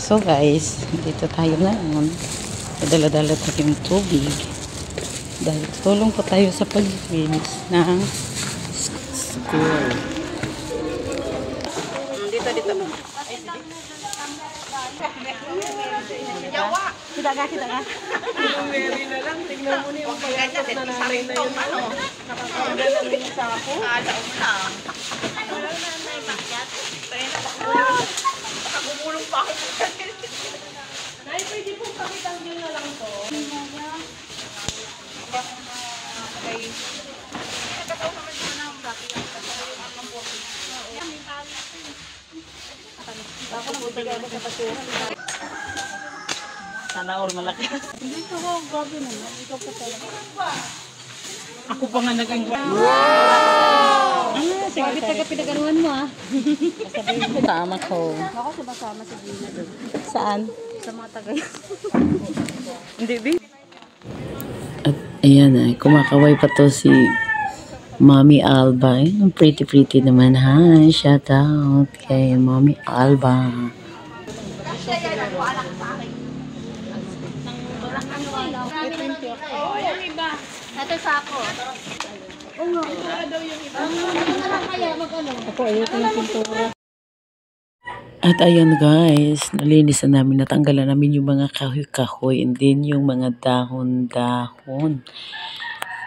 So guys, dito tayo ngayon. Dala-dala tayong tubig. Dahil tulong po tayo sa paglinis ng school. Dito. Kita ka. Yung Mary na lang, tingnan mo na yung pagkakas na nanay na yun. Nakakagalan ng sako. Alaw na. Wala na na yung makyat. Tayo na pakagumulong pa ako. Nay, pwede pong pakitanggil na lang to. Okay. Nakataw naman siya na ang dati. Ako na butagay mo sa pasuhan. Sana all malaki. Hindi ko ba, grabe naman. Ikaw pa talaga. Ako pa nga naging Grabe taga pinaganuhan mo Sama ko. Ako sumasama si Gina doon. Saan? Sa mga tagay. Hindi, Bi. At ayan ay, kumakaway pa to si Mommy Alba. Ang pretty naman. Hi, shout out kay Mommy Alba. Ito sa ako. Oo. Daw yung iba. Kaya mag-ano. Ako ayoko ng pintura. At ayun guys, nalinis na namin, natanggalan namin yung mga kahoy-kahoy and then yung mga dahon-dahon.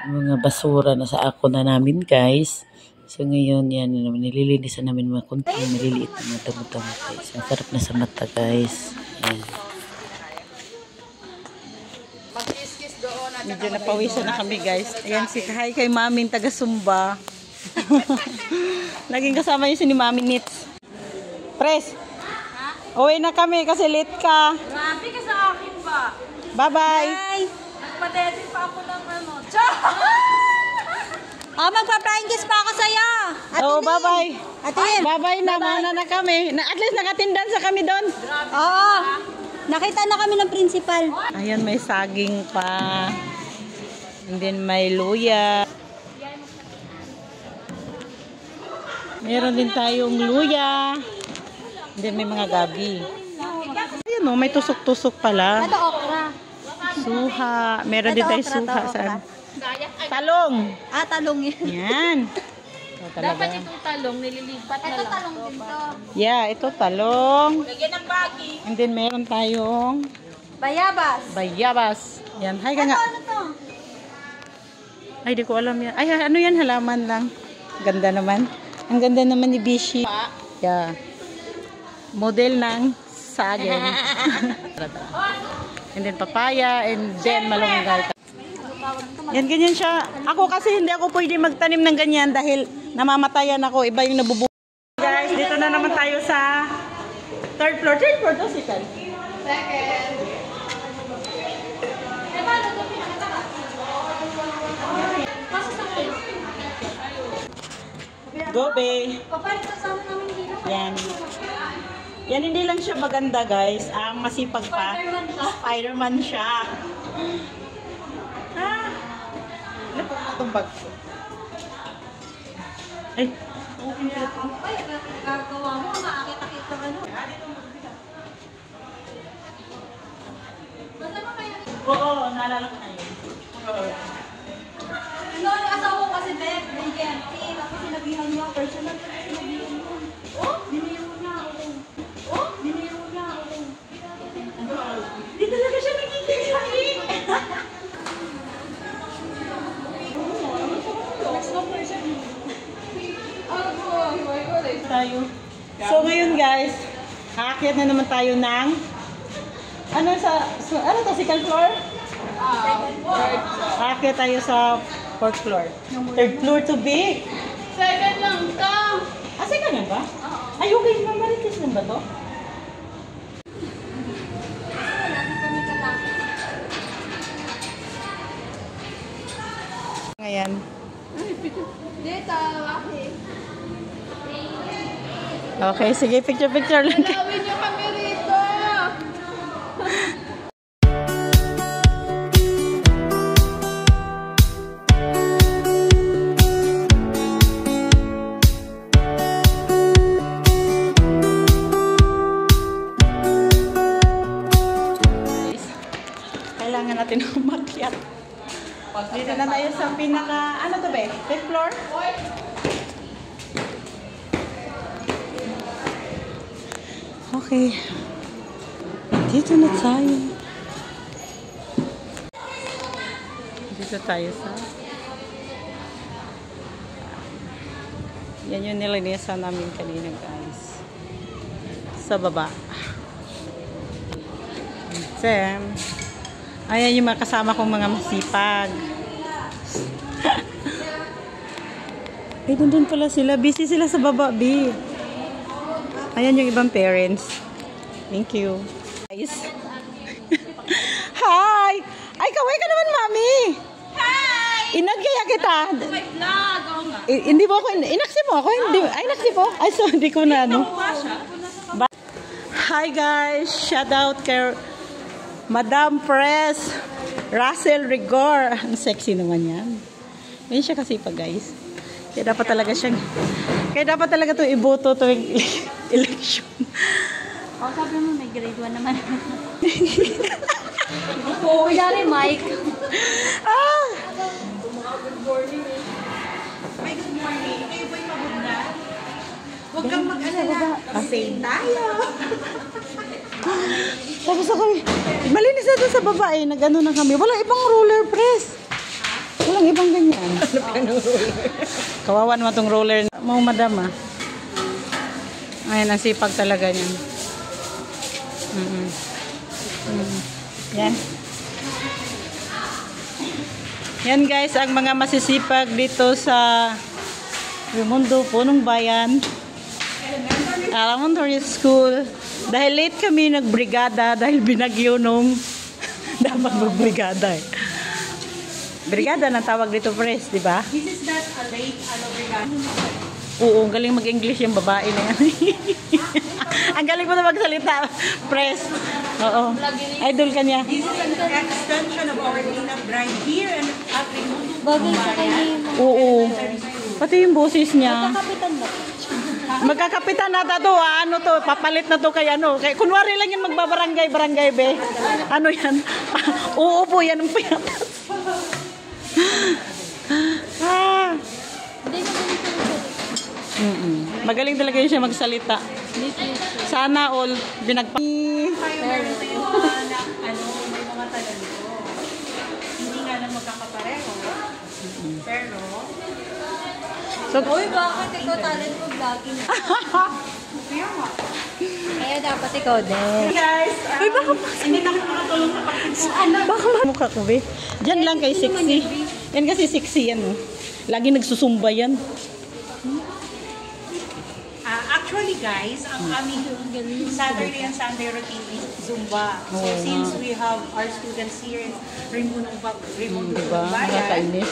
Mga basura na sa ako na namin guys. So ngayon yan naman, nililinis na namin mga kunting maliliit na mga damo-damo guys. Masarap na sa mata guys. Ayan. Medyo napawisan na kami guys. Ayan si hi kay Maming taga-Sumba. Naging kasama niyo si ni Mami Nits. Pres, uwi na kami kasi late ka. Grabe ka sa akin ba? Bye-bye. Bye! Nagpa-desert pa ako ng ano. Magpa-flying kiss pa ako sa'yo. Oh, bye-bye. Atin. Bye-bye na, mauna na kami. At least nakatindan sa kami doon. Oo. Nakita na kami ng principal. Ayan, may saging pa. And then may luya. Meron din tayong luya. And then may mga gabi. Ayan o, may tusok-tusok pala. Ito okra. Suha. Meron din Ito, tayong okra, suha. ito, Saan? Talong. Talong yan. Yan. Ito talaga. Dapat itong talong nililipat na Ito lang. talong din to. Yeah, ito talong. Lagyan ng bagi. And then meron tayong Bayabas. bayabas. Yan. Hi ka nga. Ano to? Ay, di ko alam yan. Ay, ano yan? Halaman lang. Ganda naman. Ang ganda naman ni Bishi. Yeah. Model ng saging. And then papaya. And then malunggay. Yan, ganyan siya. Ako kasi hindi ako pwede magtanim ng ganyan dahil namamatayan ako. Iba yung nabubuhay. Guys, dito na naman tayo sa third floor. Third floor to, second. Gobe. Papalit sa sama namin dito. Yan. Yan, hindi lang siya maganda, guys. Ang masipag pa. Spider-Man siya. Ah. Ano po itong bag ko? Ay. Ay, gagawa mo. Maakit-akit ano. Oo, naalala ko na yun. Ano, yung asawa ko kasi, Beb, may GMP. Tapos sinabihan niya, personal ko sinabihan mo. Oh, biniyo niya ako. Oh, biniyo niya ako. Di talaga siya nagkikikain. Tayo. So ngayon guys, aakyat na naman tayo ng ano to, second floor? Aakyat tayo sa fourth floor. Third floor to be? Second lang to. Second yan ba? Ay, okay naman. Marites lang ba to? Ngayon. Dito, bakit? Okay, sige, picture lang. Gawin niyo kami rito. natin umakyat. Dito na tayo sa pinaka, ano to be? 5th floor? Okay. Dito na tayo. Dito tayo sa... Yan yung nilinisan namin kanina, guys. Sa baba. Then, ayan yung mga kasama kong mga masipag. Ay, dun pala sila. Busy sila sa baba, B. Ayan yung ibang parents. Thank you. Guys. Hi! Ay, kaway ka naman, mami! Hi! Inagkaya kita. My vlog. Oo nga. Hindi mo ako, inaksi mo ako? Hindi, ay, inaksi po? Ay, so, hindi ko na, ano. Hi, guys! Shout out kay Madam Press Russell Rigor. Ang sexy naman yan. Yan siya kasi pa, guys. Kaya dapat talaga siyang, kaya dapat talaga ito iboto tuwing election. Oh, sabi mo may grade 1 naman. Oo, yari, Mike. Ah! Good morning. May good morning. Kayo ba'y pagod na? Huwag kang mag-alala. Same tayo. Tapos ako, malinis na doon sa babae. Nag-ano na kami. Walang ibang roller press. Walang ibang ganyan. Kawawa naman tong roller. Mau madam ah. Ayan, ang sipag talaga niyan. Yan. Yan guys, ang mga masisipag dito sa Raimundo, Punong Bayan. Elementary School. Dahil late kami nagbrigada dahil binagyo nung dapat magbrigada eh. Brigada na tawag dito, Pres, di ba? This is not a late brigada. Oo, galing mag-English yung babae na yan. Ang galing mo na magsalita, Pres. Oo. Idol ka niya. This is an extension of our Dina bride here and at Raimundo. Bagay sa kanya. Oo. Pati yung boses niya. Kapitan ba? Magkakapitan na to, ano to, papalit na to kay ano. Kay, kunwari lang yung magbabarangay, be. Ano yan? Oo po, yan ang piyatas. Ah. Hindi ka Magaling talaga yun siya magsalita. Sana all binagpa... May mga talento. Hindi nga lang magkakapareho. Pero, So, Uy, bakit ikaw talent mo vlogging? kaya nga. Kaya dapat ikaw din. Guys, Uy, baka hindi na ako makatulong sa pagpipilian. baka mukha ko, be. Diyan lang kay sexy. Yan kasi sexy yan, oh. Lagi nagsusumba yan. Actually guys, ang aming Saturday and Sunday routine is Zumba. So since we have our students here in Raimundo Diba? Bayan, Nakakainis.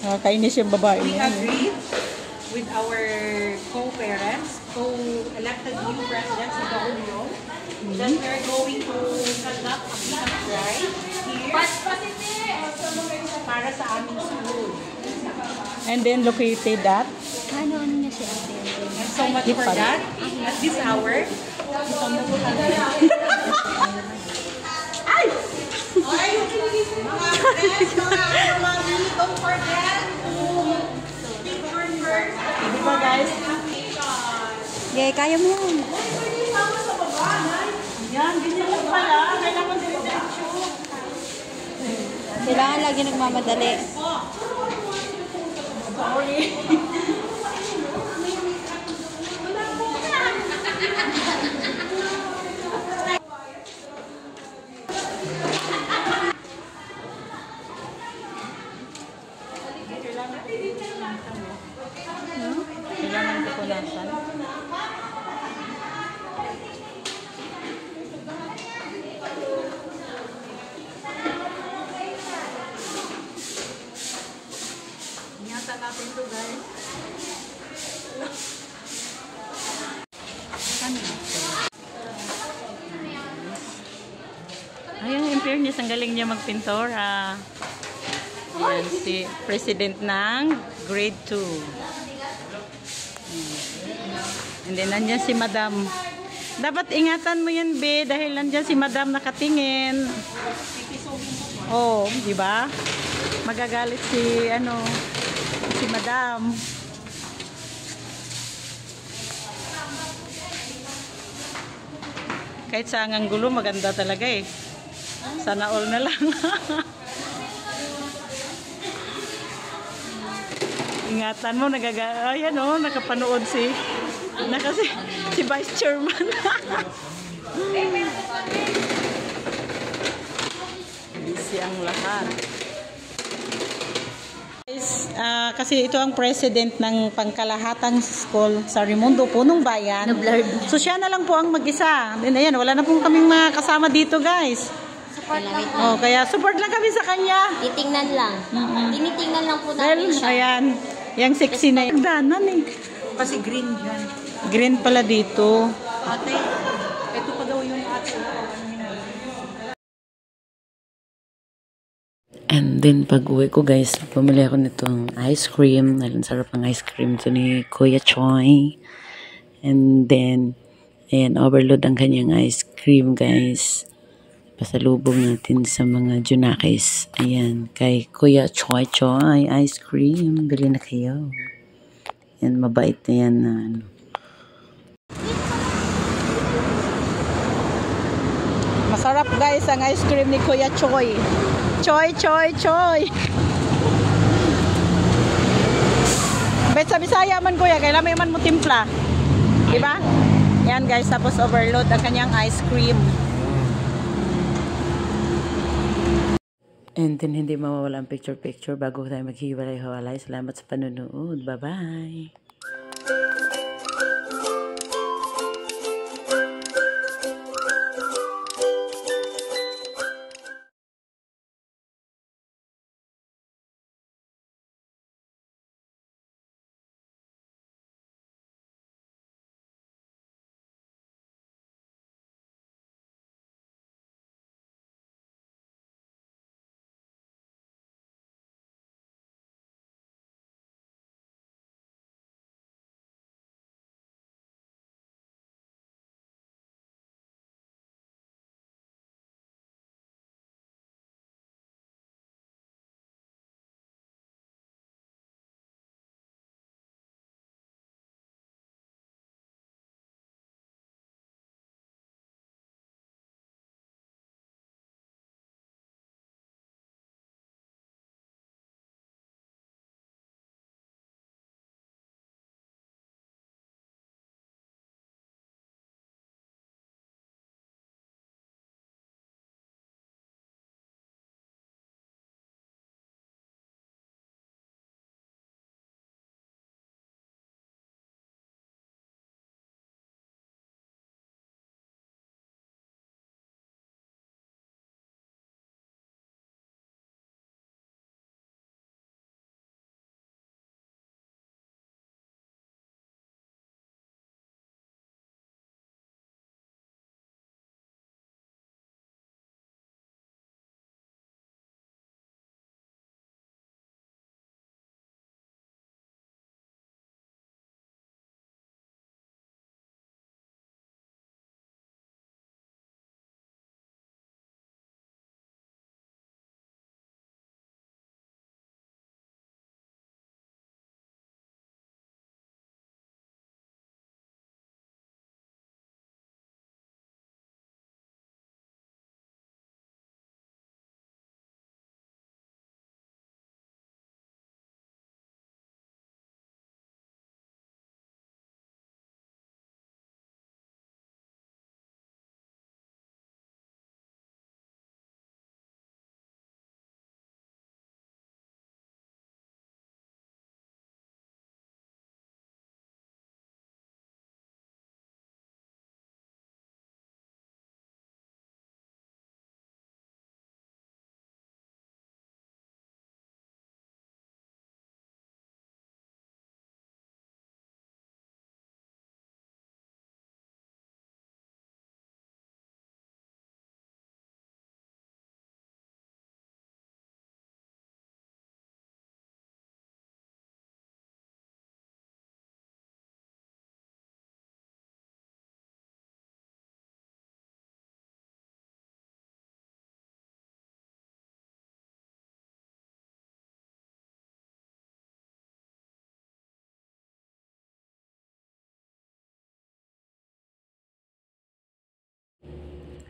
Nakakainis yung babae we niya. agreed with our co-parents, co-elected new presidents of the Union, that we're going to conduct a big drive here para sa aming school. And then located at Ano niya si ate? And so much for that. At this hour, ay! Okay, mga friends, mga mami, don't forget to speak word first. diba guys? Yeah, kaya mo yun. Yan, ganyan lang pala. Kailangan diretso. Kailangan lagi nagmamadali. Sorry. Kailangan pupunasan. Ingatan natin to guys. Ayun, in fairness, ang galing niya magpintora. Ayan, si president ng grade 2. And then, nandiyan si Madam Dapat ingatan mo yan, be, dahil nandyan si Madam nakatingin. Oh, di ba? Magagalit si si Madam. Kahit sa ang gulo, maganda talaga eh. Sana all na lang. Ingatan mo, ayan oh, nakapanood si Vice Chairman. Busy ang lahat. Guys, kasi ito ang president ng pangkalahatang school sa Raimundo, Punong Bayan. So siya na lang po ang mag-isa. Then ayan, wala na pong kaming mga kasama dito, guys. Support lang. Oh, kaya support lang kami sa kanya. Titingnan lang. Tinitingnan lang po Well, natin siya. ayan. Yang sexy na yung danan eh. Kasi green yan. Green pala dito. Ate, ito pa daw yung ate. And then pag uwi ko guys, pumili ako nitong ice cream. Ang sarap ng ice cream to ni Kuya Choi. And then, ayan, overload ang kanyang ice cream guys. Pasalubong natin sa mga Junakis. Ayan, kay Kuya Choi Choi ice cream. Bili na kayo. Yan, mabait na yan na ano. Masarap guys ang ice cream ni Kuya Choi. Choi, Choi, Choi. Bet sa Bisaya man kuya, kailan may man mo timpla. Diba? Yan guys, tapos overload ang kanyang ice cream. And then hindi mawawala ang picture-picture bago tayo maghiwalay-hiwalay. Salamat sa panonood. Bye-bye!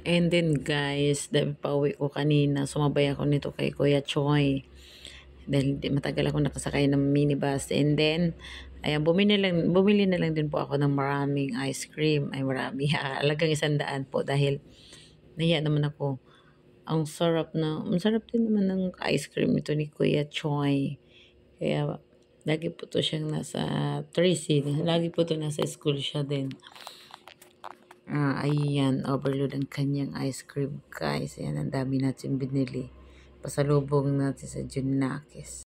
And then guys, dahil pauwi ko kanina, sumabay ako nito kay Kuya Choi. Dahil matagal ako nakasakay ng minibus. And then, ayan, bumili na lang din po ako ng maraming ice cream. Ay, marami. Alagang 100 po dahil nahiya naman ako. Ang sarap din naman ng ice cream ito ni Kuya Choi. Kaya, lagi po to siyang nasa Tracy. Lagi po to nasa school siya din. Ayan, overload ang kanyang ice cream, guys. Ayan, ang dami natin binili. Pasalubong natin sa Junakis.